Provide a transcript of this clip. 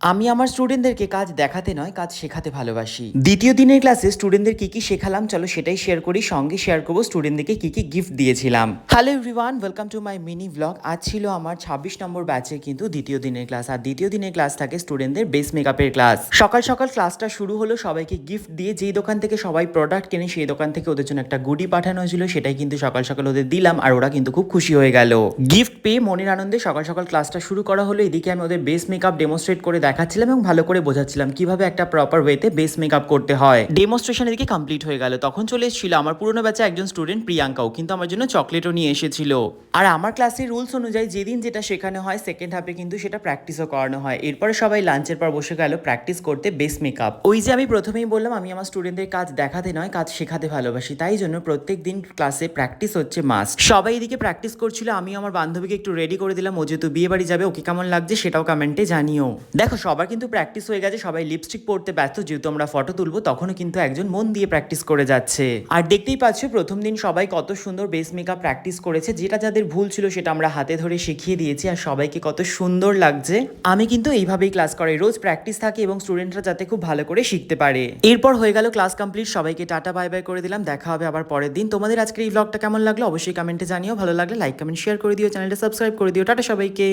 আমি আমার স্টুডেন্টদেরকে কাজ দেখাতে নয় কাজ শেখাতে ভালোবাসি। দ্বিতীয় দিনের ক্লাসে স্টুডেন্টদের কি কি শেখালাম চলো সেটাই শেয়ার করি, সঙ্গে শেয়ার করবো স্টুডেন্টদেরকে কি কি গিফট দিয়েছিলাম। Hello everyone, welcome to my mini blog. আজ ছিল আমার 26 নম্বর ব্যাচের কিন্তু দ্বিতীয় দিনের ক্লাস। আর দ্বিতীয় দিনের ক্লাস থাকে স্টুডেন্টদের বেস মেকআপের ক্লাস। সকাল সকাল ক্লাসটা শুরু হলো সবাইকে গিফট দিয়ে। যেই দোকান থেকে সবাই প্রোডাক্ট কেনে সেই দোকান থেকে ওদের জন্য একটা গুডি পাঠানো হয়েছিল, সেটাই কিন্তু সকাল সকাল ওদের দিলাম আর ওরা কিন্তু খুব খুশি হয়ে গেল। গিফট পেয়ে মনের আনন্দে সকাল সকাল ক্লাসটা শুরু করা হলো। এদিকে আমি ওদের বেস মেকআপ ডেমনস্ট্রেট করে দেখাচ্ছিলাম এবং ভালো করে বোঝাচ্ছিলাম কিভাবে একটা প্রপার ওয়েতে বেস মেকআপ করতে হয়। ডেমনস্ট্রেশন এদিকে কমপ্লিট হয়ে গেল। তখন চলে এসেছিল আমার পুরনো ব্যাচে একজন স্টুডেন্ট প্রিয়াঙ্কাও, কিন্তু আমার জন্য চকলেটও নিয়ে এসেছিল। আর আমার ক্লাসের রুলস অনুযায়ী যেদিন যেটা শেখানো হয় সেকেন্ড হাফে কিন্তু সেটা প্র্যাকটিসও করানো হয়। এরপরে সবাই লাঞ্চের পর বসে গেল প্র্যাকটিস করতে বেস মেকআপ। ওই যে আমি প্রথমেই বললাম আমি আমার স্টুডেন্টদের কাজ দেখাতে নয় কাজ শেখাতে ভালোবাসি, তাই জন্য প্রত্যেক দিন ক্লাসে প্র্যাকটিস হচ্ছে মাস্ট। সবাই এদিকে প্র্যাকটিস করছিল, আমি আমার বান্ধবীকে একটু রেডি করে দিলাম। ও যেহেতু বিয়ে বাড়ি যাবে, ওকে কেমন লাগছে সেটাও কমেন্টে জানিও। দেখো সবার কিন্তু প্র্যাকটিস হয়ে গেছে, সবাই লিপস্টিক পরতে ব্যস্ত। যেহেতু আমরা ফটো তুলবো তখনও কিন্তু একজন মন দিয়ে প্র্যাকটিস করে যাচ্ছে। আর দেখতেই পাচ্ছ প্রথম দিন সবাই কত সুন্দর বেস মেকআপ প্র্যাকটিস করেছে। যেটা যাদের ভুল ছিল সেটা আমরা হাতে ধরে শিখিয়ে দিয়েছি আর সবাইকে কত সুন্দর লাগছে। আমি কিন্তু এইভাবেই ক্লাস করাই, রোজ প্র্যাকটিস থাকে এবং স্টুডেন্টরা যাতে খুব ভালো করে শিখতে পারে। এরপর হয়ে গেল ক্লাস কমপ্লিট, সবাইকে টাটা বাই বাই করে দিলাম। দেখা হবে আবার পরের দিন। তোমাদের আজকের এই ব্লগটা কেমন লাগলো অবশ্যই কমেন্টে জানিও। ভালো লাগলে লাইক কমেন্ট শেয়ার করে দিও, চ্যানেলটা সাবস্ক্রাইব করে দিও। টাটা সবাইকে।